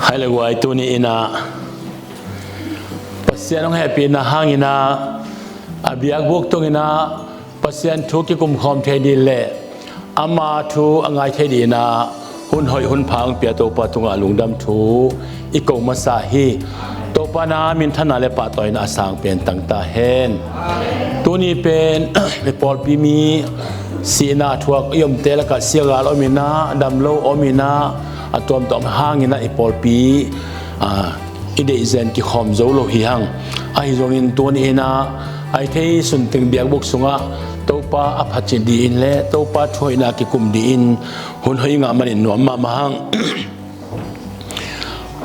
hai le wai tu ni ina pasian ong happy na hangina abiak buk tong ina pasian thu ki kum khom the di le ama thu angai the di na hun hoi hun phang pia to pa tunga lungdam thu I ko ma sa hi to pa na min thana le pa toy na sang pen tang ta hen tu ni pen me pol pi mi sina thuak yom te la ka siagal omina dam lo omina atom tom hangina I pol pi ide zen ki khom zo lo hi hang ai zongin tu ni na ai thei sun ting biak buk sunga to pa aphachi di in le to pa thoina ki kum di in hun hoi nga manin no ma ma hang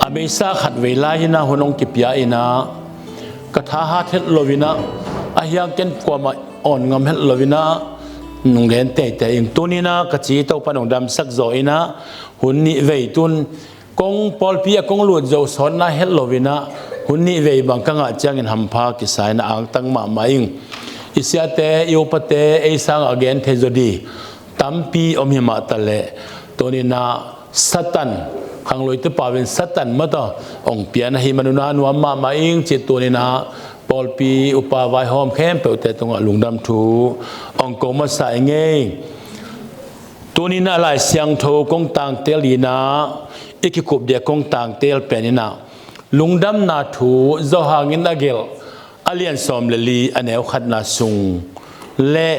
abesa khat veila hina hunong ki pia ina katha ha thet lovina ahyang ken kwama on ngam het lovina nungen te te ing tunina kachi to panong dam sak zo ina hun ni vei tun kong pol pia kong luat zo son na het lovina hun ni vei bang kanga changin hampha ki sai na ang tang ma maing isiate yopate eisang again the jodi tampi omhima tale tonina satan khangloi te pawin satan mata ong pian hi manuna nu ma maing che tonina polpi upa vai hom khem pe te tonga lungdam thu ong ko ma sa nge tonina lai siang tho kong tang telina ikikup de kong tang tel penina lungdam na thu zo hangin agel alian som leli aneu khat na sung le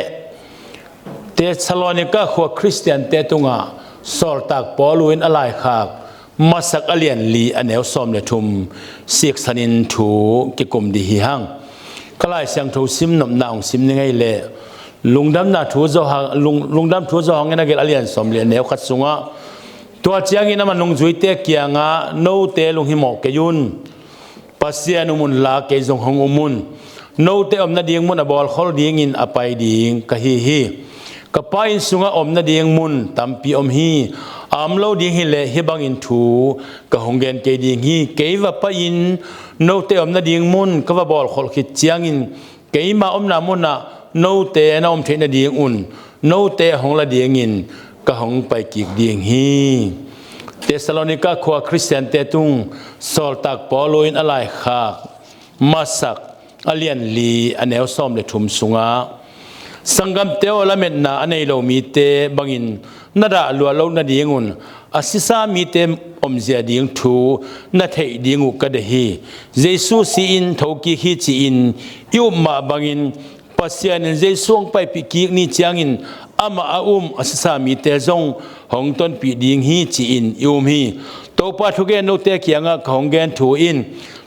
te Thessalonica kho Christian te tunga sol tak poluin alai khak masak alian li aneu som le thum siek sanin thu ki kum di hi hang kalai sang thu sim nom naung sim ni ngai le lungdam na thu zo hang lungdam thu zo hang na gel alian som le aneu khat sunga tua chiang ina manung zui te kianga no te lung hi mo ke yun pasian umun la ke zong hong umun no te omna ding mun abol khol ding in apai ding ka hi kapain sunga omna ding mun tampi om hi amlo ding hi le hi bang in thu ka honggen ke ding hi keiwa pa in no te omna ding mun ka wa bol khol khit chiang in keima omna muna no te na om thena ding un no te hongla ding in ka hong pai ki ding hi Thessalonica kho Christian te tung sol tak poloin alai khak masak alian li aneu som le thum sunga sangam teo lamet na anei lo mi te bangin nada lua lo na dingun asisa mi te omzia ding thu na thei dingu ka de hi jesu si in thoki hi chi in yu ma bangin pasian jesung pai pi ki ni chiangin ama asisa mi te zong hong ton pi ding hi chi in yum hi to pa thuge no te kianga khonggen thu in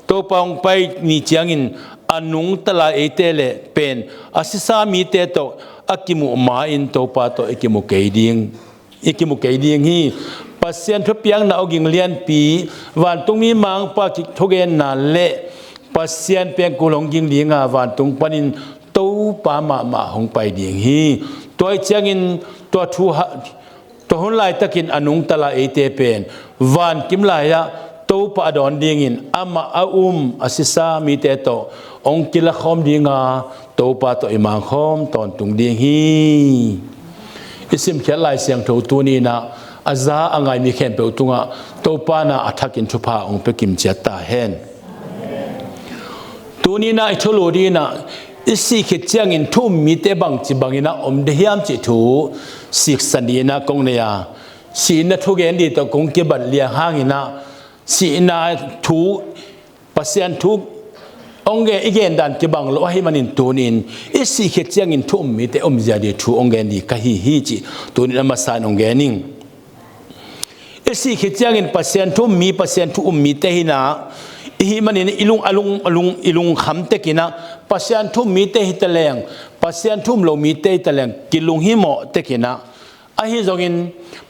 to paung pai ni chiangin anung tala etele pen asisa mi te to akimu ma in to pa to ikimu keiding hi pasien thu piang na oging lian pi wan tung mi mang pa ki thogen na le pasien peng kulong ging dinga wan tung panin to pa ma hong pai ding hi toy chiangin to thu to hon lai takin anung tala ete pen van kim la ya to pa don ding in ama asisa mi te to ong kila khom dinga to pa to imang khom ton tung ding hi isim khelai siang tho tu ni na aza angai mi khem pe tunga to pa na athakin thupa ong pe kim chata hen tu ni na itholo di na isi khit chiang in thum mi te bang chi bangina om de hiam chi thu sik sanina kong ne ya si na thu gen di to kong ke ban lia hangina si na thu pasian thu onge igen dan ke bang lo hi manin tunin isi khit chiang in thum mi te om zia di thu ongen di ka hi chi tunin ma san ongening isi khit chiang in pasian thu mi te hina hi manin ilung kham te kina pasian thu mi te hitaleng pasian thum lo mi te hitaleng kilung hi mo te kina a hi zongin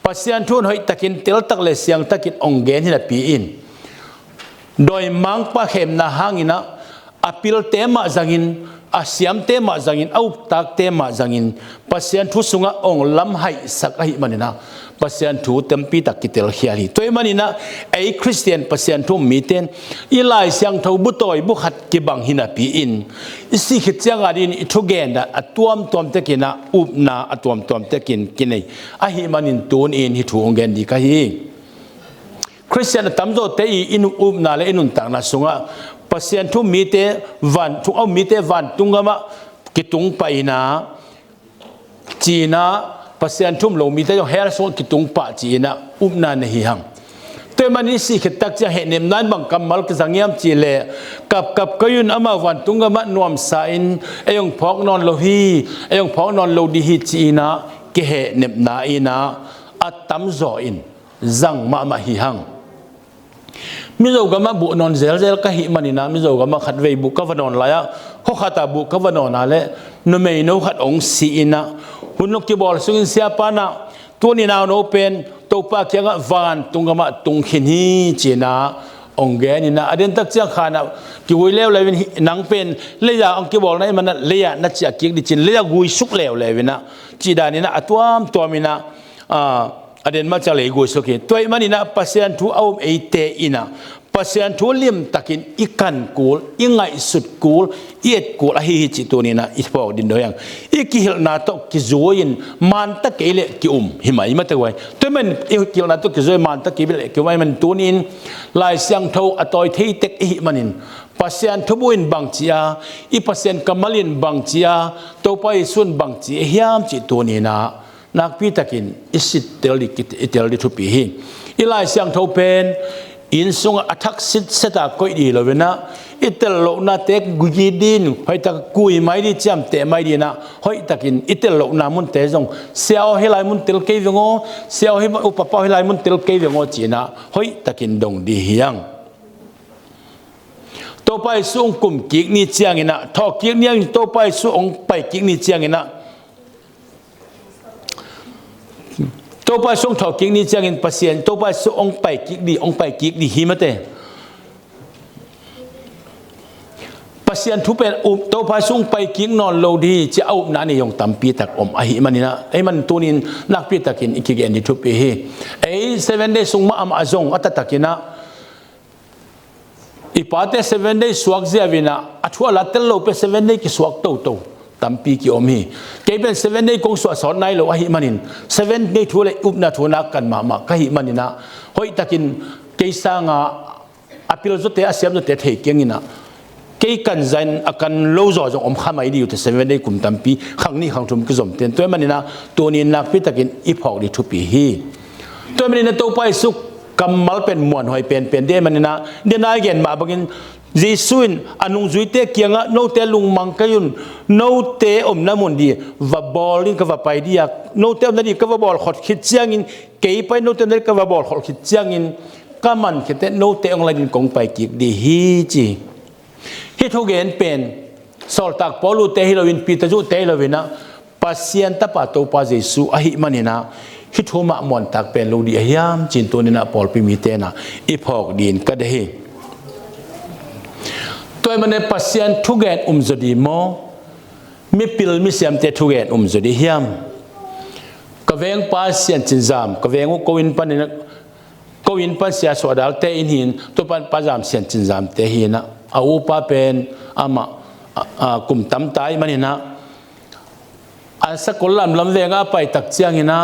pasian thun hoi takin tel tak le siang takin ongen hina pi in doi mang pa khem na hangina apil tema zangin asiam tema zangin au tak tema zangin pasian thu sunga ong lam hai sak hi manina pasian thu tempi takitel hiali toy manina ei Christian pasian thu miten ilai siang tho bu toy bu khat ki bang hina pi in isi khit chang adin ithugen da atuam tom tekina upna atuam tom tekin kinai a hi manin tun in hi thu ongen di ka hi ริสเตียนตั้มโจเตอีอินุอุมนาเลอินุนต่างนาสุงะปัสยันทุมีเตวันทุกเอามีเตวันตุงกามะกิตุงไปนาจีน่าปัสยันทุมลงมีเตยเฮร์ส่งกิตุงปะจีน่าอุมนาเนหิหังตัวมันนี่สิขิดตักจะเห็นเนมนั้นบางกำมัลกสังยามจีเลกับก็ยุนอามาวันตุงกามะนวมสายนไอยงพอกนอนโลฮีไอยงพอกนอนโลดีฮิจีน่าเกเหเนมนาอินาอัตตัมโซอินจังมาหิหังมิโซกามาบุนอนเซลก็หิมันนะมิโซกามาขัดเวบุกวันนอนลายะเขาขัดบุกวันนอนอะไรนเมย์โนขัดองสีนะหุ่นนกที่บอลสุกินเสียปานะตัวนี้นาวโนเป็นตัวปากยังวันตุงกามาตุงขินฮีจีนะองเกนี่นะอเดนตักเจ้าขานะกิวเลวเลยนังเป็นเลยอยากองที่บอลนั้นมันเลยอยากนัดจากกิกดิจินเลยอยากกุยสุกเลวเลยนะจีดานี่นะตัวมินะอเดนมาจากเลยกุยสุกินตัวมันนี่นะปัสยันทูเอาเอเตอินะปัสยันทูเลี่ยมตักินอีกันกูลอีไงสุดกูลอีเอ็ดกูลอะฮิฮิจิตัวนี้นะอีพอกดินโดยังอีกิฮิลนาโตกิโซยินมันตะเกเลกิหิมายมาตะไว้ตัวมันอีกิฮิลนาโตกิโซยมันตะเกเลกิไว้มันตัวนี้ลายเสียงเท่าอตอยเทเตกอีมันินปัสยันทุบุอินบังจียาอีปัสยันกัมมัลินบังจียาตัวไปส่วนบังจีเฮียมจิตัวนี้นะนักพิทักินอิสิเตลิทุปีฮีอีลายเสียงเท่าเป็นอินสุงอัทักษิตเสตากอยดีเลยนะอิตลโลนาเตกกุยดินให้ตะกุยไม่ดีจำเตะไม่ดีนะให้ตะกินอิตลโลนามุนเตจงเสียวให้ลายมุนเตลเกยงอเสียวให้อุปปให้ลายมุนเตลเกยงอจีนะให้ตะกินดงดีเฮียงต่อไปส่งกลุ่มกิกนี่เจียงนะทอกิกเนี่ยต่อไปส่งไปกิกนี่เจียงนะตัวไปส่งถอดกิ่งนี้จะเงินปัสยันตัวไปส่งองไปกิ่งดีหิมะเตปัสยันทุเป็นตัวไปส่งไปกิ่งนอนโลดีจะเอาหน้าในยงตำปีตักอหิมันนี่นะไอ้มันตัวนี้นักปีตักินอีกกี่อันดีทุบเฮไอ้7 days ส่งมาอาจงอัตตักินะอีปาเต7 days สวกเสียวินะอัชัวลัตเตลโลเป7 days กิสวกโตตั้มปีกี่อมีเก็บเป็น7 days กงสวดสอนในโลหิมันิน7 days ทั่วเลยอุบนาทั่วนักกันมาก็หิมันินะหอยตะกินเกยสังอาพิลจุดเตะอาเซียมจุดเตะเทกิงนะเกยกันใจอาการโลจงข้าไม่ดีอยู่แต่7 days กุมตั้มปีครั้งนี้ครั้งทุ่มกิจมเตียนตัวมันนี่นะตัวนี้นักพิตะกินอีพอกดีทุปีฮีตัวมันนี่นะตัวไปสุกกำมัลเป็นมวนหอยเป็นเดมันนี่นะเดนายเกนมาบักินจีสุนอนุจุยเตกียงะโนเตลุงมังกยุนโนเตอมน้ำมันดีว่าบอลลิงกับว่าไปดีอะโนเตอมนั่นดีกับว่าบอลขดขิดเจียงินเกยไปโนเตอมนั่นกับว่าบอลขดขิดเจียงินก็มันคิดแต่โนเตองไรดินกงไปกิกดีฮีจีฮิทุเกนเป็นสอลตักปอลูเตฮิโลวินปีตาจูเตฮิโลวินะปัสยันตะปะโตปาเจสุอหิมันนี่นะฮิทุมะมอนตักเป็นลูดียามจินตัวนี่นะปอลปิมิเตนะอีพอกดินก็ได้ตัวมันเนี่ยปัสยันทุกแก่จดีโมมีพิลมีเสียมเตทุกแก่จดีเฮียมก็เวงปัสยันจินจามก็เวงก็วินปันเนี่ยก็วินปันเสียสวดาลเตอินหินตัวปันปัจจามเสียนจินจามเตหินะอาอุปะเป็นอามากุมตั้มตายมันนี่นะอาสักคนลำเวงอาไปตักเจียงนะ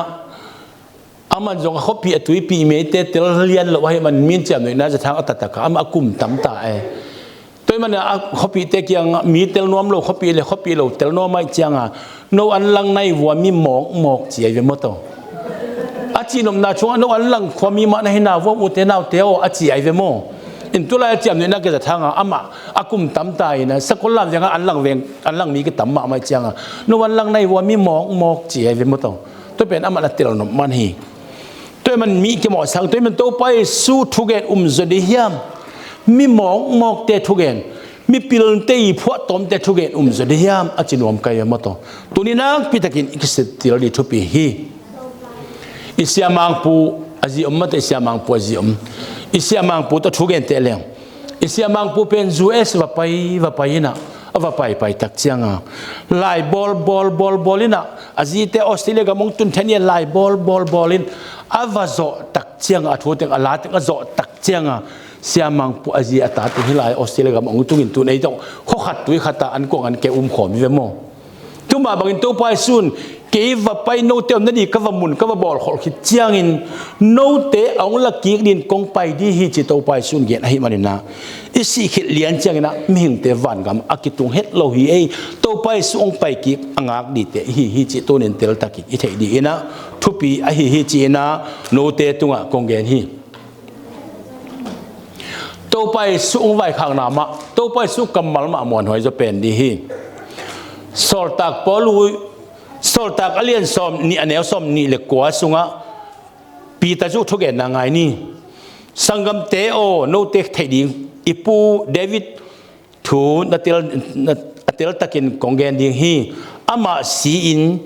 อามันจงเขาปีตุยปีเมตเตลเลียนหรือว่าให้มันมีเจียมหน่อยนะจะทางอัตตะกอามากุมตั้มตายตัวมันเนี่ยเขาปีเตกียงมีเตลนวมโลเขาปีเลยเขาปีโลเตลนวมไม่เจียงโนอันลังในวัวมีหมอกเจียไปหมดตัวอาจีนมนาช่วงโนอันลังความมีมันให้นาวัวอุเตนาเตโออาจีไอเวโมอินตัวอะไรเจียมเนี่ยนักจะทางอามาอากุมตั้มตายนะสักคนลำยังอันลังเวงอันลังมีก็ตั้มมาไม่เจียงโนอันลังในวัวมีหมอกเจียไปหมดตัวเป็นอามาเตลนมมันฮีตัวมันมีกี่หมอสังตัวมันโตไปสู้ทุกเกตจดีเฮียมมีหมอกเตทุกเกนมีพิลเตยพวดตอมเตทุกเกนจะได้ยามอาจินวมกายมาตัวตัวนี้นักพิทักษ์อิกษติลดีทุปีฮีอิสยามังปูอาจิมาเตอิสยามังปูอาจิอิสยามังปูตัวทุกเกนเตเลงอิสยามังปูเป็นจูเอสว่าไปนะว่าไปตักเชียงไล่บอลนะอาจิเตออสเตรเลียกับมงตุนเทนีไล่บอลลินอาวาโซตักเชียงอาทัวเตงอาลาเตงอาโซตักเชียงเสียมังปูอาจีอาตาตุฮิลายออสเตรเลียกับองตุกินตุนไอ้ต้องเขาขัดตุยขัดตาอันกงอันแกขอมวิเวโมทุกมาบางตัวไปซุนเก kế và bay nô tiêu nó đi các vào mùn các vào bỏ họ khi chiang in nô tế ông là kiệt điên công bay đi hi chỉ tàu bay xuân kiện hay mà nên na ít sĩ khít liền chiang na mình tế vạn gam akitung hết lâu hi ấy tàu bay xuống bay kiệt ang ác đi tế hi chỉ tàu nên tel ta kiệt ít thấy đi na thu pi hi chỉ na nô tế tung à công kiện hi tàu bay xuống vài khang nào mà tàu bay xuống cầm mal mà mòn hỏi cho bền đi hi sọt tạc bỏ lui sọt tạc alien xóm ni anh em xóm ni lệ quá sung á pi ta chú thúc em nàng ai ni sangam te o no te thấy đi ipu David thu na tel takin kongen đi hi ama si in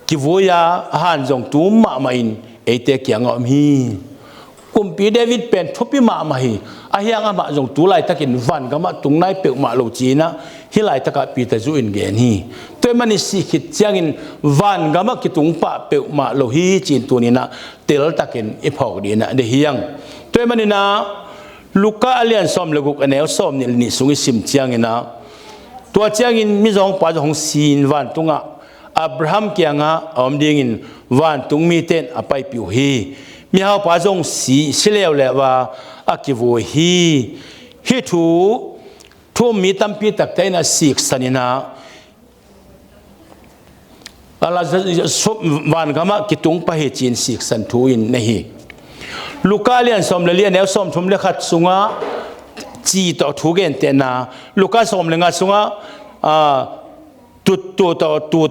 kivoya han jong tu ma in ete kia ngom hi kumpi David pen thupi ma hi ahyang ama jong tu lai takin van gama tung nai pe ma lo chi na hi lai taka pi ta zu in gen hi toy mani si khit chiang in van gama ki tung pa pe ma lo hi chin tu ni na tel takin i phok di na de hiang toy mani na luka alian som loguk anel som ni sungi sim chiang ina tua chiang in mi jong pa jong sin van tunga Abraham kianga om ding in van tung mi ten apai piu hi mi hao pa jong si sileu le wa akivu hi thu mi tampi tak tai na sik sanina ala van gama kitung pa he chin sik san thu in nehi lukalian som le lian el som thum le khat sunga chi to thu gen te na luka som le nga sunga tu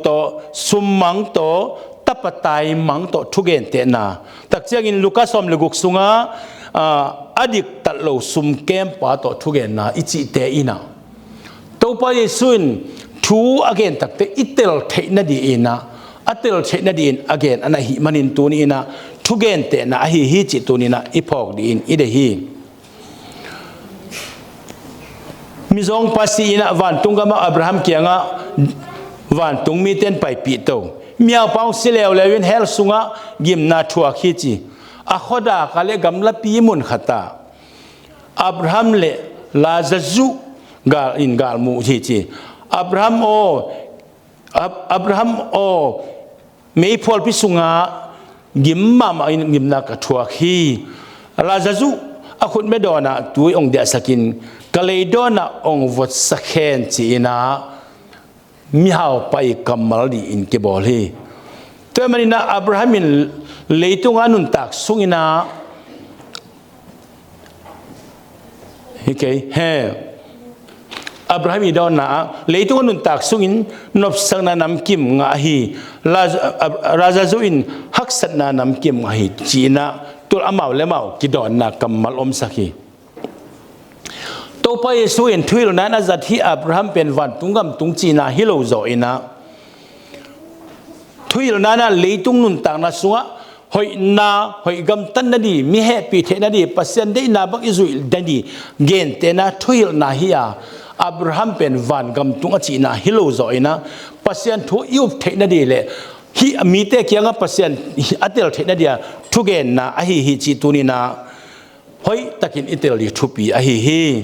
to sumang to tapatai mang to thu gen te na tak chiang in luka som le guk sunga adik talo sum kem pa to thu gen na ichi te ina to pa yesuin thu again tak te itel theina di ina atel theina di in again ana hi manin tu ni ina thu gen te na hi chi tu ni na iphok di in ide hi mizong pasi ina van tungama Abraham kianga van tung mi ten pai pi to miao pau sileu lewin hel sunga gimna thua khi chi a khoda kale gamla pi mun khata Abraham le lazazu gal in gal mu chi Abraham o mei phol pi sunga gimma ma in gimna ka thua khi lazazu a khut me dona tui ong de sakin kaleidona ong vot sakhen chi na mi hao pai kamal di in ke bol hi to manina Abraham in leitung anun tak sungina okay he Abraham idona leitung anun tak sungin nop sang na nam kim nga hi raja zuin haksat na nam kim nga hi china tul amau lemau kidon na kamal om sakhi to pa yesu in thuil na na zat hi Abraham pen van tungam tung china hilo zo ina thuil na na leitung nun tak na sunga hoi gam tan na di mi he pi the na di pasien de na bak Israel dani gen te na thuil na hiya Abraham pen van gam tung chi na hilo zo ina pasien thu yup the na di le hi mi te kyanga pasien atel the na dia thu gen na a hi chi tu ni na hoi takin itel li thu pi a hi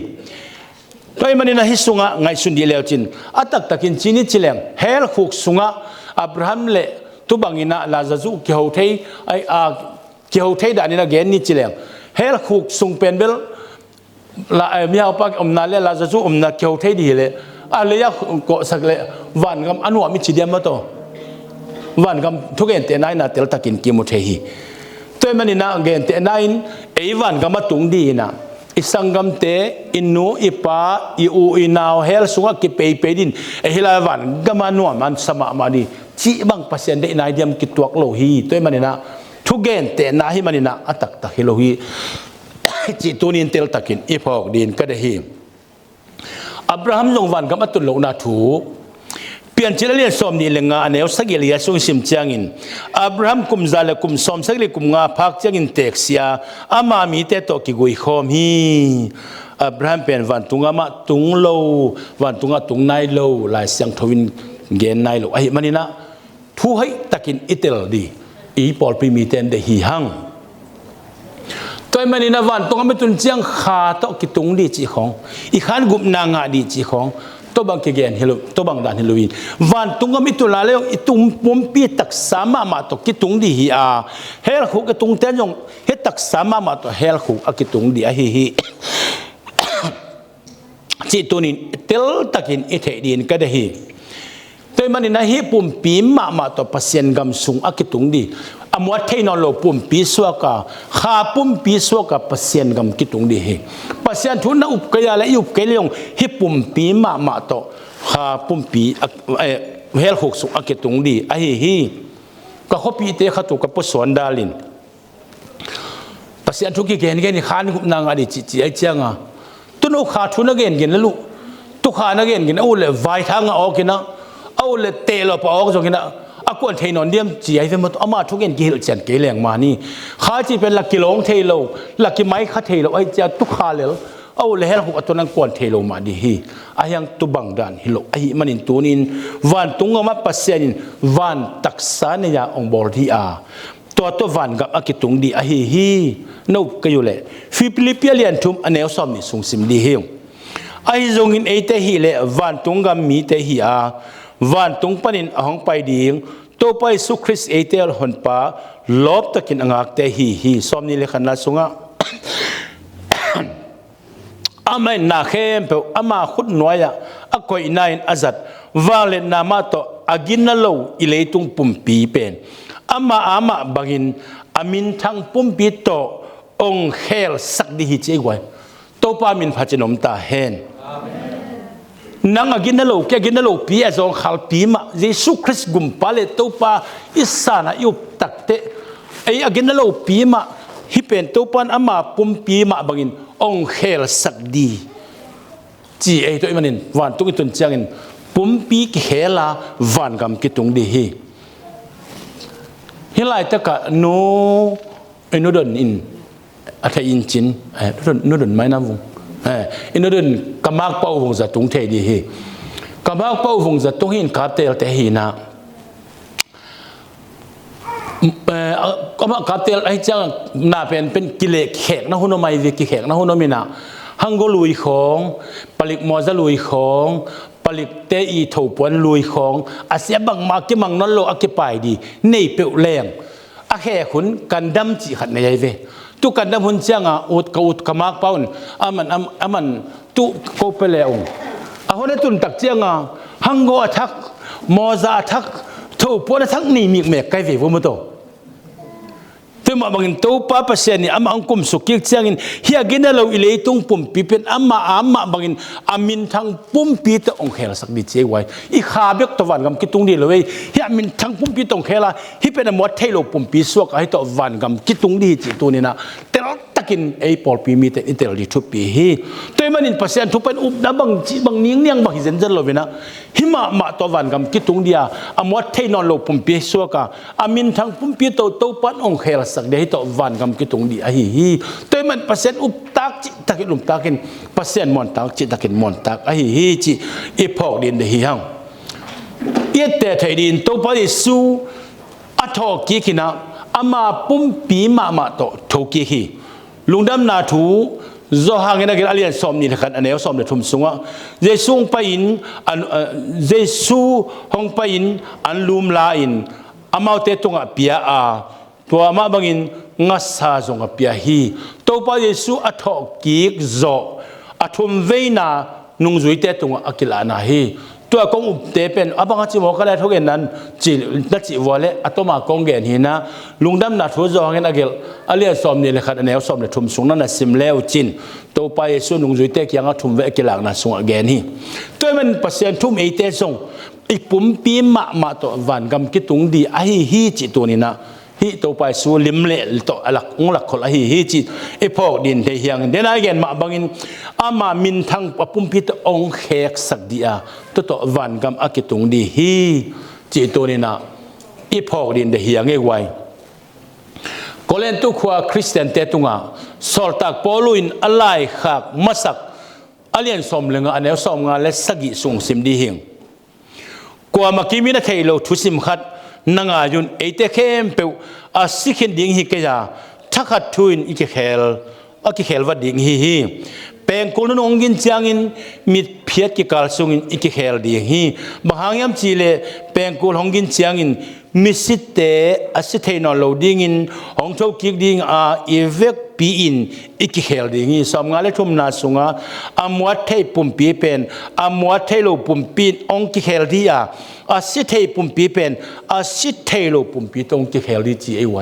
toy manina hi sunga ngai sun di leo chin atak takin chini chileng hel khuk sunga Abraham le tu bangina lazazu ki ho thei ai ki ho thei da ni na gen ni chileng hel khuk sung pen bel la mi ha pak omna le lazazu omna ki ho thei di le a le ya ko sak le van gam anu mi chi diam ma to van gam thu gen te nai na tel takin ki mu thei hi toy manina gen te nain ei van gam tung di na isangam te inu ipa iu inau hel sunga ki pe din ehila van gama no man sama mani chi bang pasien de nai diam ki tuak lo hi toy manina thu gen te na hi manina atak ta hi lo hi chi tunin tel takin iphok din ka de hi Abraham jong van gam atun lo na thu pian chilalian som ni lenga aneu sagilia sung sim changin Abraham kum zala kum som sagli kum nga phak changin texia ama mi te to ki gui khom hi Abraham pen van tunga ma tung lo van tunga tung nai lo lai siang thowin gen nai lo ai manina thu hai takin itel di i pol pi mi ten de hi hang toy manina van tunga me tun chiang kha to ki tung di chi khong i khan gup na nga di chi khong ตัวบางเกณฑ์ฮิโลตัวบางด่านฮิโลวีนวันตุงก็มิตุลาเลวอิตุงปุ่มปีตักสามมาตัวกิตุงดีฮีอาเฮลขุกตุงเตนยงเฮตักสามมาตัวเฮลขุกกิตุงดีฮีจิตุนินเตลตักินอิเทดินก็ได้ฮีตัวมันนี่นะฮีปุ่มปีมาตัวปัสยันกำสุงกิตุงดีอมวัดเทนอโลปุ่มปีสวกาข้าปุ่มปีสวกาปัสยันกำกิตุงดีฮีปัสยันทุนนะอุปกยาและอุปกยงฮีปุ่มปีมาตัวข้าปุ่มปีเฮลขุกสุงกิตุงดีฮีก็เขาปีเตะขัตุกับปุสวนดาลินปัสยันทุกเกณฑ์นี่ข้านี่กุนางอดีจิไอเจียงอ่ะตุนเอาขาทุนนักเกณฑ์ลูกตุขานักเกณฑ์เอาเลยไว้ทางออกกินนะเอาเลยเตะเราไปออกจงกินนะอากวนเทนอนเดียมจีไอเฟมอามาทุกเกณฑ์กิลเจนเกลียงมานี่ข้าจีเป็นหลักกิโลเทโลหลักกิไม้ข้าเทโลไอเจ้าตุขาเลยเอาเลยให้เราหุกตัวนั้นกวนเทโลมาดีฮีอายังตุบังดานฮิโลไอมันอินตัวนินวันตุงมาปัสยันวันตักษาเนียองบอลที่อาตัววันกับอากิตุงดีฮีนูก็อยู่เลยฟิลิปปิเลียนทุมอันเนลซอมนี่สุงสิมดีเฮงไอจงอินเอเตฮีเลวันตุงกับมีเตฮีอาวันตุงปนินahongไปดีงตัวไปสุคริสเอเตลหนปาลบตะกินอังอักเตฮีซอมนี่เลขันนัสุงะอาไม่นาเข้มเปอามาขุดน้อยอะอากอยนายอาจัดวาเลนามาโตอากินนั่นโลอิเลตุงปุ่มปีเป็นอามาบังินอามินทั้งปุ่มปีโตองเฮลสักดีฮิเจกไว้ตัวปามินพัชนมตาเฮนนังอากินนั่นโลแกกินนั่นโลปีอาจงขัลปีมาเยซูคริสต์กุมปาเลตัวปาอิสานะยุบตักเตไออากินนั่นโลปีมาฮิเป็นตัวปานอามาปุ่มปีมาบังินองเฮลสักดีจีไอตัวมันนินวันตุกตุนจังอินปุ่มปีเฮลาวันกำกิตุงดีฮีฮิไลตะกะโนไอโนดนอินอัฐอินจินโนดนไม่น้ำวงไอโนดนกำมากเป้าวงจะตุงเทดีฮีกำมากเป้าวงจะตุงหินคาเตลเตฮีนะก็มากับเตลไอ้จังน่าเป็นกิเลสแขกนะหุ่นไม่วิกิแขกนะหุ่นไม่นะฮังโกลุยของผลิตมอจะลุยของผลิตเตอีถูปวนลุยของอาเซียบังมากิมังนั่นโลอักไปดีนี่เปลวแรงอาแขกหุ่นกันดำจีขัดในใจเวตุกันดำหุ่นจังอุดกมากเป้าอามันตุโกเปเลองอาหุ่นตุนตักจังฮังโกอัทักมอจะอัทักถูปวนอัทักนี่มีเมกไกเววุ้มโตที่มาบังอินตัวป้าเปอร์เซ็นต์นี่อามาอังคุมสุกิจเชียงอินเฮียกินเราอิเลตุงปุ่มปีเป็นอามาบังอินอามินทั้งปุ่มปีตองเฮลสักดิเจไว้อีขาเบกตะวันกำกิตุงดีเลยเฮียมินทั้งปุ่มปีตองเฮลาฮิเป็นหมดเทโลปุ่มปีสวกให้ตะวันกำกิตุงดีจิตัวนี้นะแต่เราตักินไอ้ปอลปีมีแต่อินเตอร์ดิทุบปีฮีตัวมันอินเปอร์เซ็นต์ทุบเป็นอุบดับบางนิ่งบางหินเจนเลยนะฮิมาตะวันกำกิตุงดีอาหมดเทนอนโลปุ่มปีสวกอามินทั้งปุ่มปีโตปันองเฮลสักเดี๋ยวต่อวันกำกิตรงดีฮีตัวมันเปอร์เซ็นต์อุปตักจิตตักิลุมตักินเปอร์เซ็นต์มอนตักจิตตักินมอนตักฮีจิอีพอกดินเดียงเอียแต่ไทยดินตัวพอดีสู้อัฐกิกินะอามาปุ่มปีมาโตทุกิฮีลุงดำนาทูโจหางนักเรียนอเลียนสอมนี่นะครับอันนี้สอมเดือดทุ่มสูงอ่ะเจสูงไปอินเจสูห้องไปอินอันลุมลาอินอามาเตตุงอ่ะเปียตัวมาบังอินงัสซาจงกับเปียฮีตัวไปเยซูอัฐกิกโจอัฐมเวน่านุ่งจุยเตตุงอักิลานาฮีตัวกงอุปเตเป็นอาบังจิโมกะเลทุกเอ็นนั้นจินัดจิวอลเลอัตมากงเกนฮีนะลุงดำนัดหัวจองเงินอักิลอเลียสอมนี่เลยขัดแนวสอมเลยทุ่มสูงนั่นน่ะซิมเลวจินตัวไปเยซูนุ่งจุยเตกยังอัฐมเวกิลานาสงอเกนฮีตัวมันเปอร์เซ็นต์ทุ่มเอเตสงอีปุ่มปีมาตัววันกำกิตุงดีฮีจิตัวนี้นะฮีตัวไปสู้ลิมเละตัวหลักองหลักคนละฮีจิไอพอกดินเทียงเดี๋ยวนั้นแกนมาบังอินอามามินทั้งปุ่มพิตองเฮกสักเดียตัววันกำอากิตุงดีฮีจิตัวนี้นะไอพอกดินเทียงไอไว้ก็เล่นตัวขวาคริสเตียนเตตุงะสอลตักปอลุอินอะไรขักมาสักอเลียนสมเลงอันเนวสมงานและสกิส่งสิมดีเฮงกว่ามากิมินะเทโลทุสิมขัดนังอายุนเอเตเข้มเปวอาศิขินดิ้งฮิกยาทักขัดทุนอิกเฮล อากิเขลวัดดิ่งฮีแปลงกุลนองกินจังอินมีเพียรกิกาลซุงอินอิกิเขลดิ่งฮีบางหางยามจีเลแปลงกุลองกินจังอินมิสิเตอสิเทนอลโลดิ่งอินหงโชกิกดิ่งอีเวกปีอินอิกิเขลดิ่งฮีสามงาเลทุมนาสุงอามวัดเทปุ่มปีเป็นอามวัดเทโลปุ่มปีองกิเขลดีอาสิเทปุ่มปีเป็นอาสิเทโลปุ่มปีตองกิเขลดีจีเอไว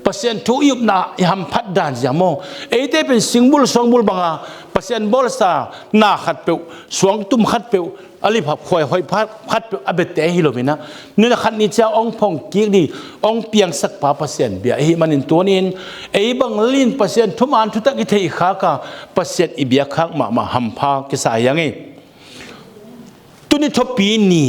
pasien tu yup na yam phat dan jamo ete pen singbul songbul banga pasien bolsa na khat pe suang tum khat pe ali phap khoi hoi phat pe abete hilomina nuna khat ni cha ong phong ki ni ong piang sak pa pasien bia hi manin tonin ei bang lin pasien thuman thu tak i thei kha ka pasien i bia khak ma ham pha ki sa yangi tuni thopi ni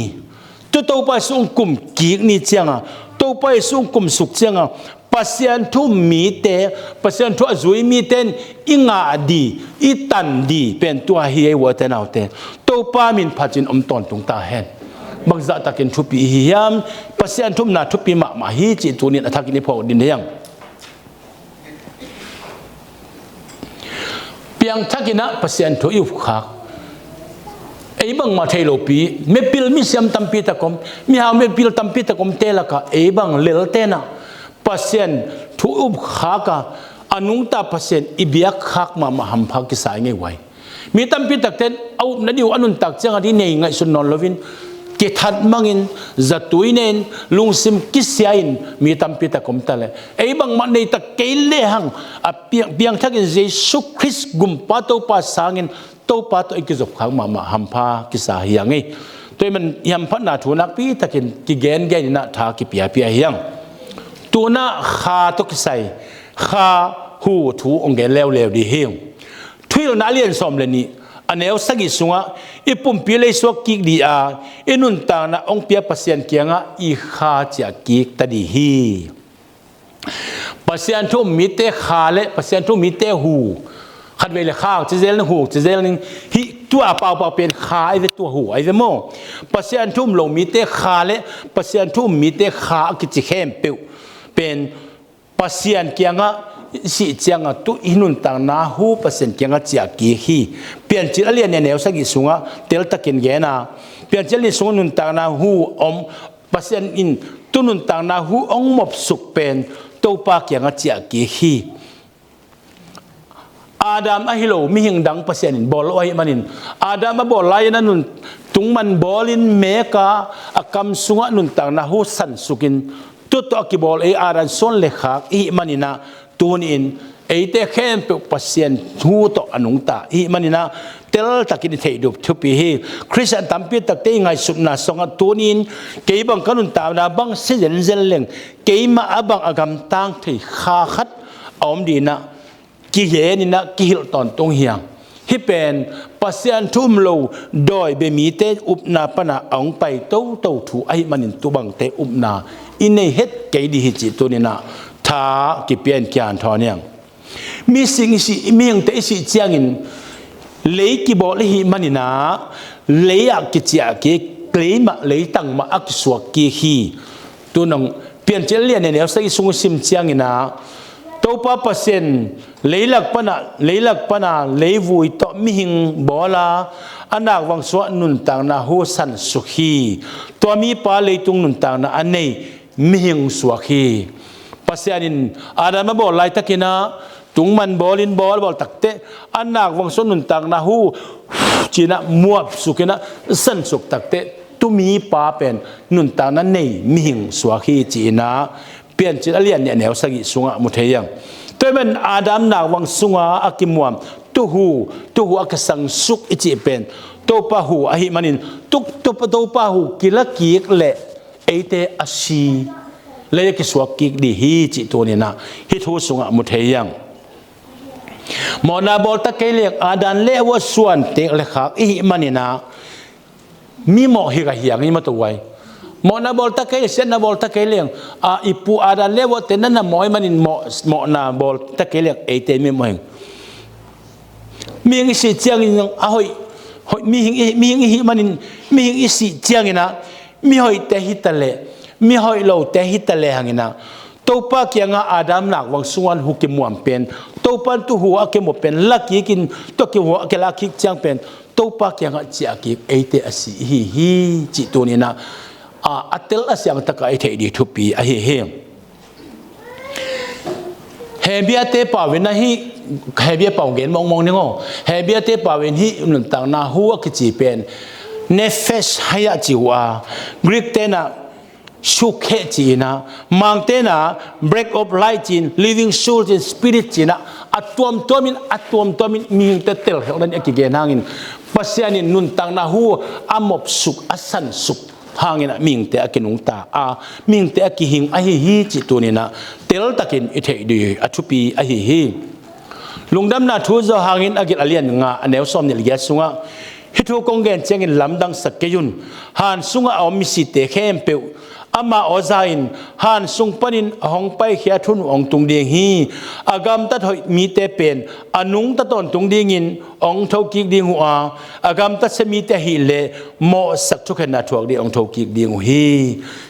tu to pa sung kum ki ni changa to pa sung kum suk changa pasien tu mite pasien tu azui miten inga di itan di pen tua hi e waten autte to pa min phajin ton tung ta hen bangza takin thupi hiam pasien thum na thupi ma hi chi tunin athakin pho din yang piang thakina pasien thu yu kha ei bang ma thailo pi me pil mi siam tampi takom mi ha me pil tampi takom telaka ei bang lel tena pasien thu up khaka anung ta pasien ibia khak ma ham phak ki sai ngai wai mi tam pi tak ten au na diu anun tak chang adi nei ngai sun non lovin ke that mangin zatuinen lungsim kisyain mi tam pi takom tale ei bang ma nei tak ke le hang a piang thakin Jesus Christ gum pa to pa sangin to pa to ikizop khang ma ham pha ki sa hiangi toy man yam phat na thu nak pi takin ki gen gen na tha ki pia pia hiangตัวน่ะขาตุกใส่ขาหูถูองเกลเลวดีเฮียงทุยเราหน้าเลียนสมเลยนี่อันเอวสักิสุงะอีปุ่มเปียเลยสวกกิกดีอินุนตางนะองเปียปัสยันเกียงะอีขาจากกิกตดีฮีปัสยันทุ่มมิเตขาเลปัสยันทุ่มมิเตหูขัดเวลข้าวจะเจริญหูจะเจริญฮิตัวเปล่าเป็นขาไอ้ตัวหูไอ้เจ้าโม่ปัสยันทุ่มลงมิเตขาเลปัสยันทุ่มมิเตขากิจเข้มเปียวเป็นปัสยันเกียงะสิเจียงะตุอินุนต่างนาหูปัสยันเกียงะจากกีฮีเปลี่ยนจิตเลียนเนี่ยสักกี่สุงะเตลตะกินเกนะเปลี่ยนจิตเลียนสุงนุนต่างนาหูปัสยันอินตุนุนต่างนาหูองมบสุกเป็นตัวปากเกียงะจากกีฮีอาดามอฮิโลมีหิงดังปัสยันบอลไว้มันินอาดามมาบอลไล่นั่นนุนตุงมันบอลินเมกาอากำสุงะนุนต่างนาหูสันสุกินตัวตัวกิบอลอารันส่วนเล็กขักอีมันินะตัวนี้ไอเตะเข้มเปปัสยันหูต่ออนุงตาอีมันินะเตลตะกินเทดูทุปีฮีคริสต์ตัมปีตักเตงไงสุดนาสองตัวนี้เกี่ยบังกันุนตานาบังเสียนเซลเลงเกี่ยมาบังอากำตั้งที่ขาขัดอมดีนะกิเยนินะกิฮิลตอนตรงเฮียงฮิเป็นปัสยันทุ่มโลโดยเบมีเตอุปนาปนาองไปโตถูไอมันินตัวบังเตอุปนาอินในเฮ็ดเกดีฮิจิตัวนี้นะท้ากิเปียนกิอันทอเนี่ยมีสิ่งสิมีอย่างแต่สิเจียงินเลยกิบอกเลยฮิมันนี่นะเลยอักกิจอักกิเกลมาเลยตั้งมาอักสวกกิฮีตัวน้องเปลี่ยนเจริญเนี่ยใส่สุงซิมเจียงินนะตัวป้าเปอร์เซ็นต์เลยหลักปนะเลยวุยต่อมีหิงบอลาอันนักวังสวนุนต่างนาหูสันสุขีตัวมีป้าเลยตุงนุนต่างนาอันนี้มีหิงสวขีปัสยานินอาดามาบอกไล่ตะกินะตุงมันบอลินบอลตักเตะอันนักวังสวนุนต่างนาหูจีนะมัวสุขีนะสันสุกตักเตะตุมีป้าเป็นนุนต่างนั้นนี่มีหิงสวขีจีนะเปลี่ยนจิตเลียนเนี่ยแนวสกิสุงะมุเทียงตัวมันอาดามนักวังสุงะอากิมวมตัวหูอักสังสุกอิจิเป็นตัวปะหูอหิมันินตัวปะหูกิละกิกเละเอเตอชีเลยกิสวกิกดีฮีจิตัวนี้นะฮิทูสุงะมุเทียงมอนาบอลตะเกลียกอาดันเลวส่วนเตกเลขาอหิมันินะมีหมอฮิกะเฮียงนี่มาตัวไว้มอนาบอลตะเกลียเซนนาบอลตะเกลียงอิปูอาดันเลวเตนันน่ะมอยมันินมอนาบอลตะเกลียกเอเตมีมอยมีอย่างสิเจียงนี่หอยมีอย่างหิมันินมีอย่างสิเจียงนี่นะมีหอยเตหิตะเลมีหอยโลเตหิตะเลหังนี่นะโต ตัวป้าเกียงอาดามหนักวังส่วนหุกิมวมเป็นตัวปันตัวหัวเกมเป็นลักกี้กินตัวเกี่ยวหัวเกลักกี้จังเป็นตัวป้าเกียงเจียกิเอเตอสีฮีจิตัวนี้นะอัตเตลอเสียงตะกายเทดีทุปีเฮเบียเตป่าวินาฮีเฮเบียป่าเงินมองนี่งอเฮเบียเตป่าวินฮีหนุนต่างนาหัวกิจีเป็นเนฟเฟชให้จิวากรีกเตนะสุขจีนะมังเตนะ break of light จีน living soul จีน spirit จีนะอัตตัวมินมีแต่เตลเหล่านั้นเกี่ยนังอินปัสยานินุนต่างนาหัวอมบสุขอสันสุขหางนะมิงแต่กินุงตามิงแต่กิหิงฮีจิตัวนี้นะเตลตะกินอิเทดีอัชุปีฮีลุงดำนาทูจะหางอินกิลเลียนงาอันเนวซอมเนี่ยเลียสุงะฮิทูกงเกนเจงินลำดังสักเกยุนฮันสุงะอมิสิเตเข้มเปวอามาอซาอินฮันสุงปนินหงไปเขียทุนองตุงเดียงฮีอากามตัดหอยมีเตเป็นอนุงตัดตอนตุงเดียงินองทวกิกเดียงหัวอากามตัดเสมีเตหิเลโมสักทุกขณะทวกเดียองทวกิกเดียงฮี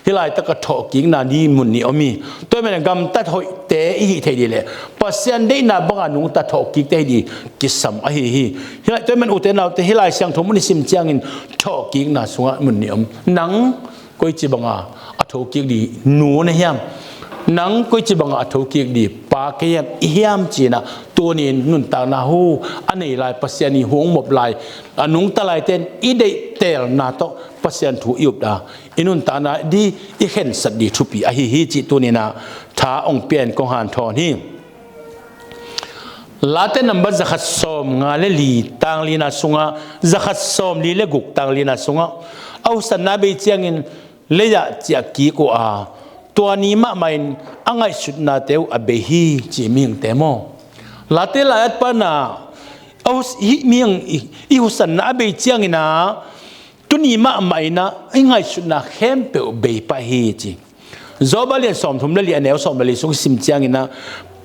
ฮิไลตะกะทอกิกนาดีมุนนี่อมีตัวมันกามตัดหอยเตอีเทดีเลปัสยันได้นาบังอนุงตัดทอกิกเตดีกิสัมอฮีฮิไลตัวมันอุเทนเอาแต่ฮิไลเสียงทมุนิสิมเจียงินทอกิกนาสุงะมุนนี่อมนังก็จิบังอาทกิกดีนูนะเฮียมนังก็จิบังอาทกิกดีปาเกียมเฮียมจีนะตัวนี้นุนตานาหูอันนี้ลายปัสยานีหงหมบลายอนุงตะลายเต้นอีเดเตลนาโตปัสยันถูอิบดาอินุนตานาดีอีเห็นสัตดีทุปีอหิฮิจิตัวนี้นะท้าองเปลี่ยนกองหันทอนี่ลาเต้นนับจักรสมงาเลลีตังลีนาสุงะจักรสมลีเลกุกตังลีนาสุงะเอาสันนาเบจียงินเลยะจากกีกูตัวนี้มาไม่อังไงสุดนาเตวอเบฮีจีมิงเตโมลาเตลาอัดปานาเอาฮิมิงอีหุสันนาเบจียงินะตัวนี้มาไม่นะอังไงสุดนาเข้มเปอเบย์ปะฮีจีจอบเลียนสอมทุ่มเลียนแนวสอมเลียนสุขสิมจียงินะ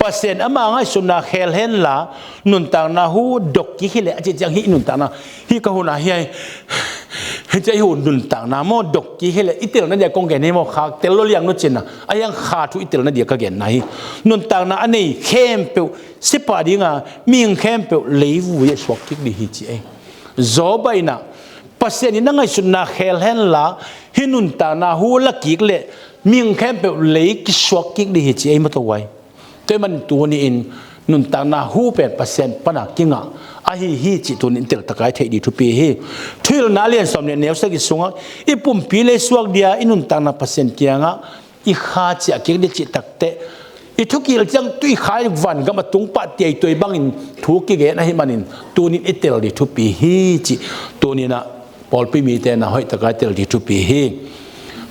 ปัสเซนอามาง่ายสุนัขเฮลเฮนละนุนตางนาหูดกกี้เลยอาจจะจังฮินุนตางนาฮิก็หูนาเฮียจะหูนุนตางนาโมดกกี้เลยอิตลนั่นเดียกงเกนี่โมขาเตลโลเลียงนุจินนะอายังขาดทุอิตลนั่นเดียก็เกนนะฮินุนตางนาอันนี้เข้มเปวสิปาดีงามีงเข้มเปวเลวูเยสวกกิกดีฮิจีเอจอบไปนะปัสเซนนั่งง่ายสุนัขเฮลเฮนละฮินุนตางนาหูลักกิกเลยมีงเข้มเปวเลกิสวกกิกดีฮิจีเอมาตัวไว้แต่มันตัวนี้อินนุนตางนาหูเป็นเปอร์เซ็นต์ปนักกิงอ่ะไอ้ฮีจิตัวนี้เตลตะไคร้เทดีทุปีฮีทุยนาเลียนสมเนี่ยเนวสักิสงอ่ะอีปุ่มปีเลสวกเดียอินุนตางนาเปอร์เซ็นต์กิงอ่ะอีขาจิอากิงเดจิตักเตอีทุกิลจังตุยขายวันก็มาตุงปะเตียตัวบังอินทุกิเกนะฮิมันอินตัวนี้เตลดีทุปีฮีจิตัวนี้นะพอลปีมีแต่นะห้อยตะไคร้เตลดีทุปีฮี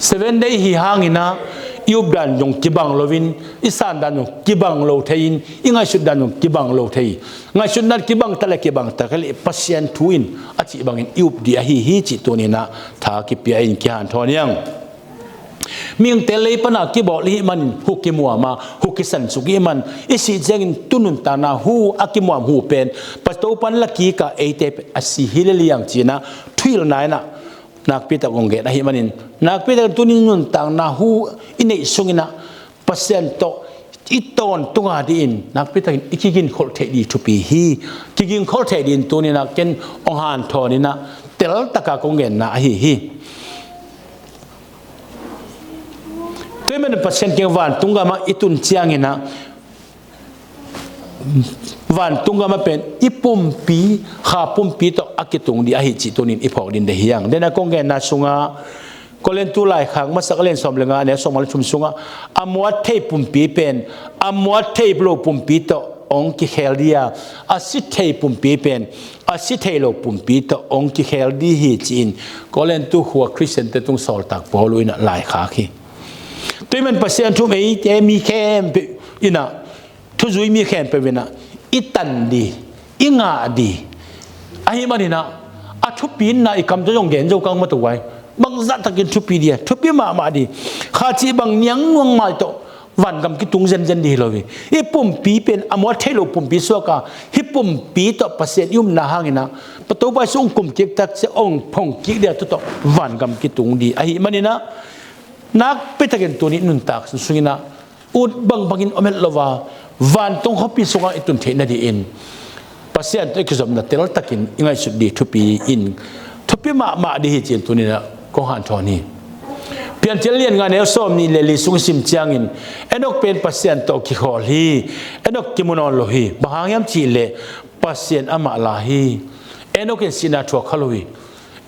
7 day ฮีหางอินะยูบดันยงกิบังโลวินอิสานดันยงกิบังโลเทียนอิงไงสุดดันยงกิบังโลเทียไงสุดนั้นกิบังตะเลกิบังตะเลปัสยันทูอินอาจิบังอินยูบดีฮีจิตัวนี้นะถ้ากิปีอินกิฮันทอนียงมีงเตลีปนักกิบอกลีมันหุกิมัวมาหุกิสันสุกิมันอิสิเจงินตุนุนตานาหูอากิมัวหูเป็นปัตโตปันลักกีกะเอเตปอสิฮิเลลียังจีนะทุยลนายนะนักพิทักษ์องเกนะฮิมันินนักพิทักษ์ตุนินุนต่างนาหูอินเนสุงินะเปอร์เซ็นต์โตอิตอนตุงาดีอินนักพิทักษ์อิกิกินโคลเทดีทุปีฮีกิกินโคลเทดีนตัวนี้นะเกนองหันทอนี่นะเตลตะกากงเกนนะฮีตัวมันเปอร์เซ็นต์เกี่ยววันตุงกามาอิตุนเชียงนะวันตุงกามาเป็นอีปุ่มปีขาปุ่มปีต่ออากิตุงดีอาหิจิตัวนี้อีพอกดินเดียงเดนกงเกนนาสุงาก็เล่นตัวหลายครั้งมาสักเล่นสมเลงาเนี่ยสมมาชุมสุงาอมวัดเทปุ่มปีเป็นอมวัดเทปโลปุ่มปีต่อองกิเฮลเดียอาสิเทปุ่มปีเป็นอาสิเทโลปุ่มปีต่อองกิเฮลดีฮิจินก็เล่นตัวหัวคริสเตียนแต่ตุงสอลตักพอลุยน่ะหลายครั้งที่ตัวมันเปอร์เซ็นต์ทุ่มเอมีแค่อินะทุจุยมีแค่เป็นนะอิตันดีอิงาดีไอ้มันนี่นะอาทุปีนนะอีกคำจะยงเด่นจะกังมาตัวไว้บางจัดตะกินทุปีเดียทุปีมาดีข้าจีบางยังงวงมาตัววันกำกิตุงเจนดีเลยอีปุ่มปีเป็นอมวัดเทโลปุ่มปีสวกาฮิปุ่มปีต่อเปอร์เซ็นต์ยุ่มนาหางนะประตูไปส่งกลุ่มเก็บตักเสียองพงกิเดียตัววันกำกิตุงดีไอ้มันนี่นะนักไปตะกินตัวนี้นุนตักสุงินะ อุดบังอินอเมลลาวาวันตรงเขาปีสุงอิตุนเทนดีอินภาษาตัวคือสมนัตเตลตักินยังไงสุดดีทุปีอินทุปีมาดีฮิจินตัวนี้นะก็หันทอนี้เปลี่ยนเจริญงานเอลซอมนี่เลสุงซิมจางอินเอ็นกเป็นภาษาตัวกิโคลีเอ็นกกิมุนอลโลฮีบางอย่างจีเลภาษาอามาลาฮีเอ็นกเป็นสินาทัวขลุย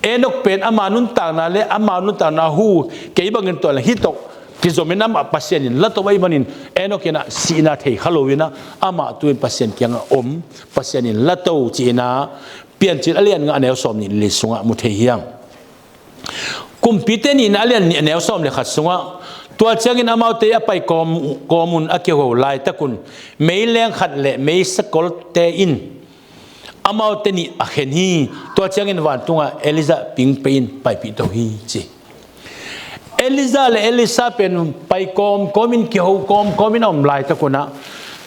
เอ็นกเป็นอามานุนตางนาเลอามานุนตางนาหูเกี่ยบังเงินตัวละฮิตกที่สมัยนั้นมาพัศยันลัตตัวไว้บันินเอ็นกนะสีนาเทขลุยนะอามาตัวเป็นพัศยันเกี่ยงพัศยันลัตตัวจีนาเปลี่ยนจิตอเลียนงานเอลซอมนี่เลสุงมุเทียงกุมพิเตนี่นั่นเรียนเนวซอมเลยขัดสงะตัวเจ้ากินอามาเตะไปกอมุนอาเกี่ยวไล่ตะกุนไม่เลี้ยงขัดเละไม่สกอลเตอินอามาเตนี่อาเห็นฮีตัวเจ้ากินวันตุงเอลิซาปิงเป็นไปปิโตฮีจีเอลิซาเป็นไปกอมินเกี่ยวกอมินอมไล่ตะกุนนะ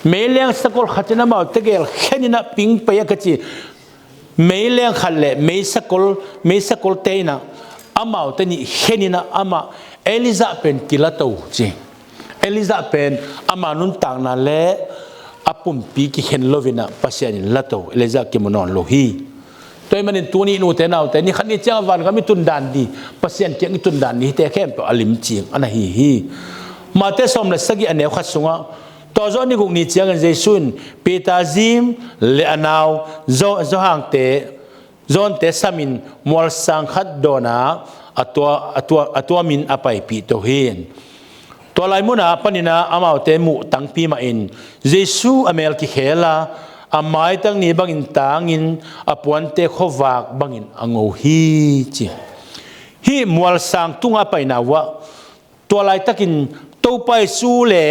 ไม่เลี้ยงสกอลขัดนะมาเตะเกลเห็นนะปิงไปยักจีไม่เลี้ยงขัดเละไม่สกอลเตนะอามาตนี่เห็นนะอามาเอลิซาเป็นกิลาตูจริงเอลิซาเป็นอามานุนต่างนั่นแหละอาปุ่มปีกิเห็นโลวินะภาษานี่ลาตูเอลิซากิมนอนโลฮีตัวมันนี่ตัวนี้นู่นแต่เอาแต่นี่ขันนี้เจ้าวันก็มีตุนดานดีภาษาเจ้ามีตุนดานนี้แต่แค่เป็นอลิมจริงอันนั้นฮีมาเตสอมเลสกี้อันเนี้ยขัดสงะตัวจอนี่กุนี่เจ้ากันเจสุนเปตาซิมเลอนาวโซฮังเตจอนเตสามินมัวสังขัดโดนาตัวมินอภัยปีโตเฮนตัวลายมุนาปนินาอามาเตมุตังปีมาอินเยซูอเมลกิเฮลาอามาตังนี้บังอินตังอินอปวันเตขวากบังอินอังโอฮีจีฮีมัวสังตุงอภัยนาวะตัวลายตักินตัวไปสู้เล่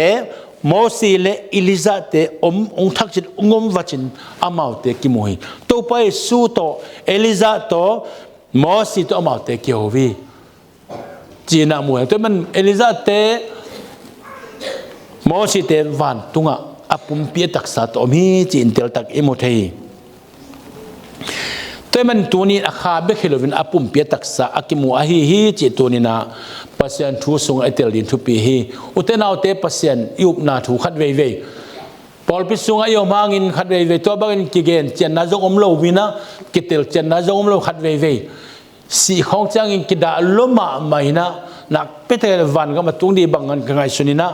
โมซีเลอิลิซาเตองทักจิตงมวัจินอามาเตกิโมฮีตัวไปสู้โตเอลิซาโตโมซีโตอามาเตกิโฮวีจีน่ามวยตัวมันเอลิซาเตโมซีเตวันตุงะอาปุ่มเปียตักษาโตมีจีนเตลตักเอโมเทตัวมันตัวนี้อาคาเบคิโลวินอาปุ่มเปียตักษาอากิมูอาฮีจีตัวนี้นะภาษาทูสงไอเตลดินทุปีฮีอุเตนเอาเตภาษายุบนาทูขัดเวพอพิสุงอายุมางินขัดเวตัวบางกิเกนเจนนาจงอมโลวินะกิเตลเจนนาจงอมโลขัดเวสีของจังอินกิดาลมาไม่นะนักเป็นแต่วันก็มาตุ้งดีบางกันไงสุนินะ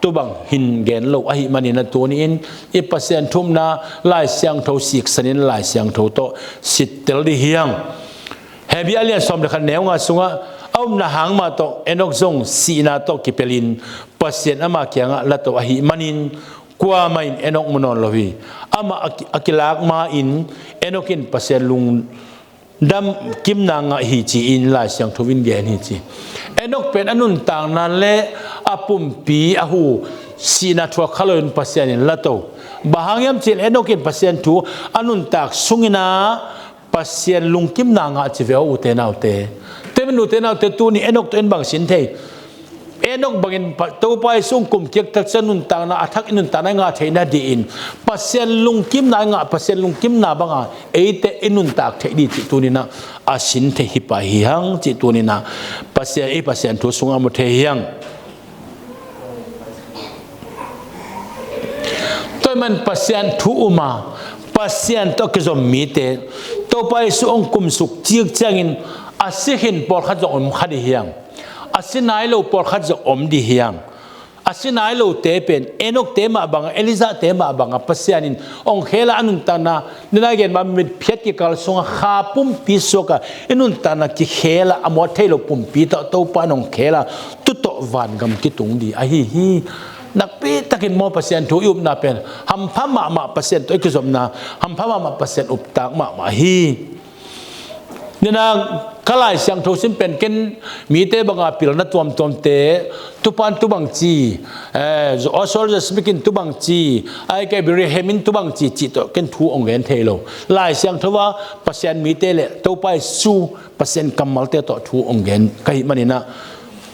ตัวบางหินเกนโลอหิมันนี่นะตัวนี้อินอีภาษาทุ่มนะลายเสียงเท่าสีกสนินลายเสียงเท่าโตสิเตลดิเฮียงเฮบิอาเลียนสมเด็จขันแนวงาสุงะเอาหน้าหางมาโตเอนกซงสีนาโตกิเปลินภาษาอามาเกียงละโตอหิมันินกว่าไม่เอนกมนอนโลวีอามาอักิลากมาอินเอนกินภาษาลุงดำกิมนางฮิจีอินลายเสียงทวินเกนฮิจีเอ็นกเป็นอนุนต่างนั่นแหละอาปุ่มปีอาหูสีนาทัวขลุ่นภาษาเนี่ยละโตบางอย่างเช่นเอ็นกินภาษาทูอนุนตากสุงินาภาษาลุงกิมนางจิเวออุเตนเอาเตเตมันอุเตนเอาเตตัวนี้เอ็นกตัวเอ็นบางสินเทเอ็นกบางอินตัวไปส่งกลุ่มเกี่ยวกับนุนต่างนะอัฐกินุนต่างนะงาเทน่าดีอินภาษาลุงกิมนางภาษาลุงกิมนาบางเอเตอินุนตากเทดีจิตัวนี้นะอาสินเทหิปะหิฮังจิตัวนี้นะภาษาทุสงอามุเทหิฮังตัวมันภาษาทุอุมาภาษาตัวก็จะมีเตตัวไปส่งกลุ่มสุขเจียกจังอินอาศิหินปอลขัดจะอมขัดหิฮังอาศินายโลปอลขัดจะอมดีเฮียงอาศินายโลเตเป็นเอนกเตมาบังเอลิซาเตมาบังภาษานินองเฮลาอนุนตานานี่นายเกณฑ์มามีเพียรกิกาลสงขาปุ่มปีสกะอนุนตานากิเฮลาอมอเทโลปุ่มปีโตปานองเฮลาตุโตวันกำกิตุงดีไอฮีนักปีตะกินมอภาษาทุยุบนาเป็นหัมพะมาภาษาตัวกิจสมนาหัมพะมาภาษาอุปตากมาฮีนี่นะข้าลายเสียงทุสิมเป็นกันมีเตบังอาปิลนัตวมเตตุปันตุบังจีออสโซลจะสมิกินตุบังจีไอแกบิริเฮมินตุบังจีจิตกันทูองเงินเทโลลายเสียงทว่าเปอร์เซ็นต์มีเตเลตัวไปสู้เปอร์เซ็นต์กำมัลเตต่อทูองเงินใครมันนี่นะ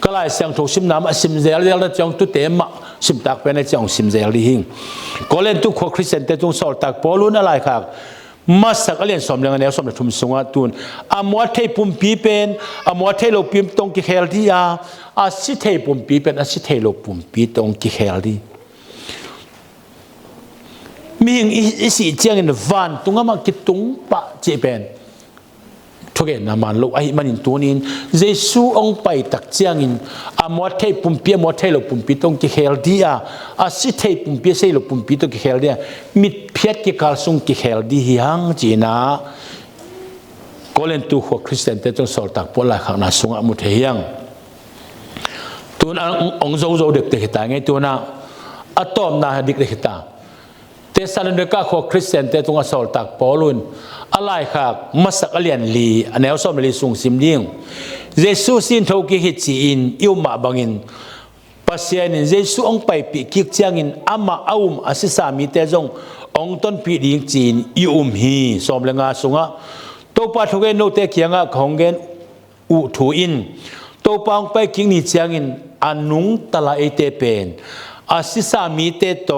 ข้าลายเสียงทุสิมน้ำสิมเซลเดลจังตุเตมะสิมตักเป็นจังสิมเซลลิหิงก็เล่นตุขคริสเตียนเตจงสอดตักพอลุนอะไรครับ มาสักเลียนสมเรื่องแนวสมเด็จทุ่มสงฆ์ตุนอมัวเทปุ่มปีเป็นอมัวเทโลปีตรงกิเฮลดีอาสิเทปุ่มปีเป็นอาสิเทโลปุ่มปีตรงกิเฮลดีมีอีสิเจียงอินวันตุงมากิตุงปะเจเป็นทุกอย่างนามันลูกไอ้มันอินตัวนี้เยซูองไปตักเจียงอินอมัวเทปุ่มปีอมัวเทโลปุ่มปีตรงกิเฮลดีอาสิเทปุ่มปีเซโลปุ่มปีตรงกิเฮลดีมิดเพียรกิกาลซุงกิเฮลดีฮังจีน่าก็เล่นตัวหัวคริสเตียนแต่ต้องสอนตักปนหลายครั้งนะซุงอามุเทียงตัวนั้นองค์โจเด็กเด็กตายไงตัวนั้นอะตอมนาเด็กเด็กตายแต่สันนิษฐานของคริสเตียนแต่ตรงสอลตักปอลุนอะไรครับมาสักเลียนลีอันนี้เอาสมลีสุงสิมดิ้งเยซูสินทกิฮิจีนอิวมาบังินปัสยานินเยซูองไปปีกิกเจียงินอามาอาอาศิสามีเตจงองต้นปีดิ้งจีนอิวฮีสมเลงาสุงะตัวปัทุเกนโนเตเคียงะของเกนอุทูอินตัวปังไปกิงนิเจียงินอนุงตลาเอเตเป็นอาศิสามีเตโต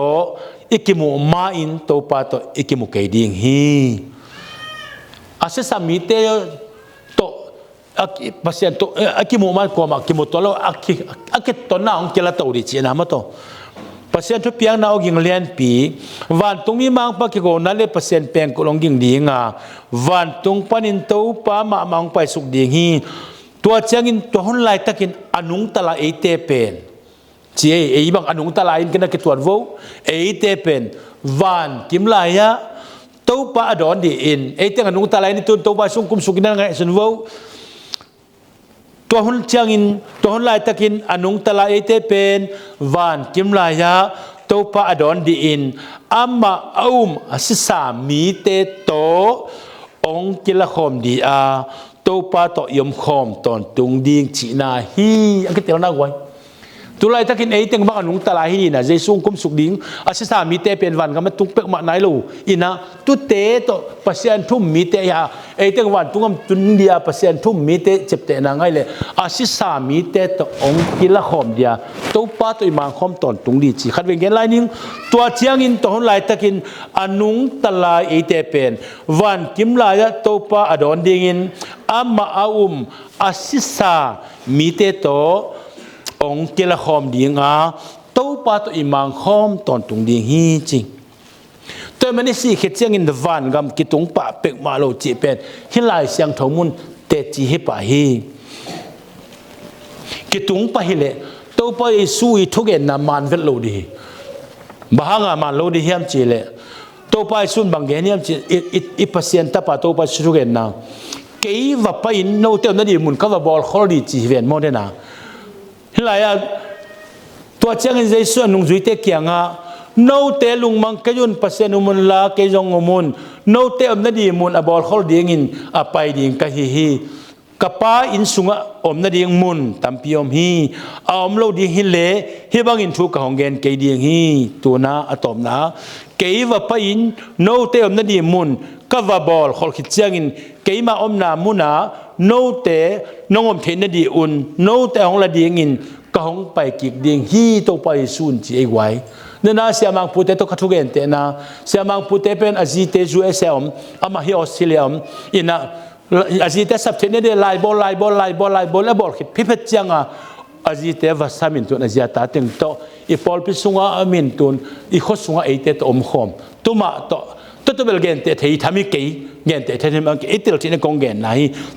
ikimu main to pa to ikimu kaiding hi ase samite to pasien to ikimu ma ko ma kimu to lo akit to na ong kila to ri china ma to pasien to piang na oging lian pi van tung mi mang pa ki ko na le pasien peng ko long ging dinga van tung panin to pa ma mang pai suk ding hi to changin to hon lai takin anung tala ate pen chị ấy bằng anh ta lại cái này cái tuần vô ấy tê pen van kiếm lại á tàu pa đón đi in ấy tiếng anh ta lại đi tuần tàu pa sung cung sung cái này xuân vô tuần hôn chang in tuần hôn lại takin anh ta lại ấy tê pen van kiếm lại á tàu pa đón đi in amma sisa mi tê to ông kia là khom đi tàu pa to yom khom ton tung điên chị na hi cái tiếng nào vậy tu lai takin ei teng bang anung tala hi na jesung kum suk ding asisa mi te pen wan kam tung pek ma nai lo ina tu te to pasien thum mi te ya ei teng wan tungam tun dia pasien thum mi te chep te na ngai le asisa mi te to ong kila khom dia to pa to imang khom ton tung di chi khat wen gen lai ning tua chiang in to hon lai takin anung tala ei te pen wan kim la ya to pa adon ding in amma asisa mi te toองเกลขอมดีงาตู้ปาตัวอิมังขอมตอนตุงดีฮีจริงตัวมันนี่สิเขียนเสียงอินเดวันกำกิตุงปะเป็กมาโลจีเป็นฮิลายเสียงทมุนเตจีฮิปะฮีกิตุงปะฮิเลตู้ปะอิสุยทุกเอ็นนามันเวลโลดีบ้างามันโลดีเฮียมจีเลตู้ปะอิสุนบางเกนเฮียมจีอิปัสเซียนตาปะตู้ปะทุกเอ็นนาเกี่ยวกับไปอินโนเตอร์นั่นดีมุนก็ว่าบอลคอดีจีเวียนโมเดน่าหลายตัวเจ้าเงินใจส่วนนุ่งจุยเตะเกียงโนเตลุงมังกยุนเปอร์เซ็นต์มุนลาเกยงมุนโนเตอมนาดีมุนอบอลเขาเดียงินไปดิ่งกะฮีกะป้าอินสุงะอมนาดีงมุนตัมพิอมฮีอมโลดีฮิเลฮิบังอินทุกของเกนเกยดีงฮีตัวนาอะตอมนาเกยว่าไปอินโนเตอมนาดีมุนกะว่าบอลเขาคิดเจ้าเงินเกยมาอมนามุนาโนเตน้องอมเทนดีอุนโนเตของละดีงินก็ของไปกิกดิ่งฮีตัวไปสุนจีไว้นั่นนะเสียมังพูดแต่ตัวขัดทุกเอ็นเตนะเสียมังพูดแต่เป็นอาจีเตจูเอสเอมอามาฮิออสเตรเลียมอินะอาจีเตสับเทนเดไลบอลและบอลคิดพิพิธจังอาจีเตวัสมินตุนอาจีตาตึงโตอีพอลพิสุงอามินตุนอีขดสุงอาเอเตตอมขมตุมาโตตัวเบลเกนเตะที่ทำให้เกยเกนเตะที่มันเอติลที่ในกองเกนไหน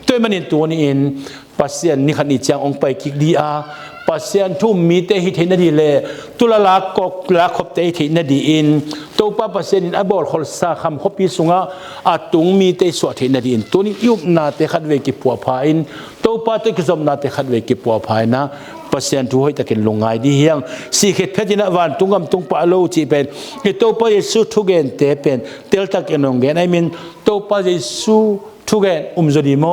ตัวมันในตัวนี้เองปัสเซียนนี่ขันนิจังองไปกิกดีปัสเซียนทุ่มมีเตะหิที่นาดีเลยตุลาลากกลาขบเตะหินาดีอินตัวป้าปัสเซียนอับบอลขอสาคำขบพิสุงอาตุงมีเตะสวดหินาดีอินตัวนี้ยุบนาเตะขัดเวกิปัวพายน์ตัวป้าตัวกิจสมนาเตะขัดเวกิปัวพายนะปัสเซียนทุกให้ตะเกินลงไงดีเฮียงสิเหตุเพจินะวันตุงกำตุงปะโลจีเป็นเหตุตัวป้าเยซูทุกเกนเตะเป็นเตลตะเกินลงเกนไอมินตัวป้าเยซูทุกเกนจดีโม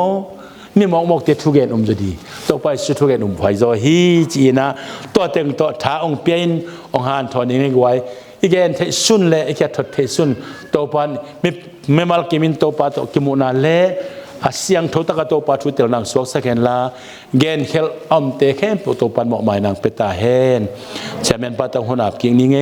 นี่มองเตะทุกเกนจดีตัวป้าเยซูทุกเกนไฟโซฮีจีนะตัวเต็งตัวท้าองเปียนองหานทอนี่ไว้อีกเกนเทซุนเลยอีกแค่ทดเทซุนตัวป้าไม่มาลกิมินตัวป้าตัวกิมุนาเล่อาเซียงทุตกะโตปาทุเตลนังสวกสักเห็นละเกนเฮลอมเตเข้มโตปันหมอกหมายนางเปตาเฮนแชมเปี้ยนปาตังหัวหน้ากิ่งนี่ไง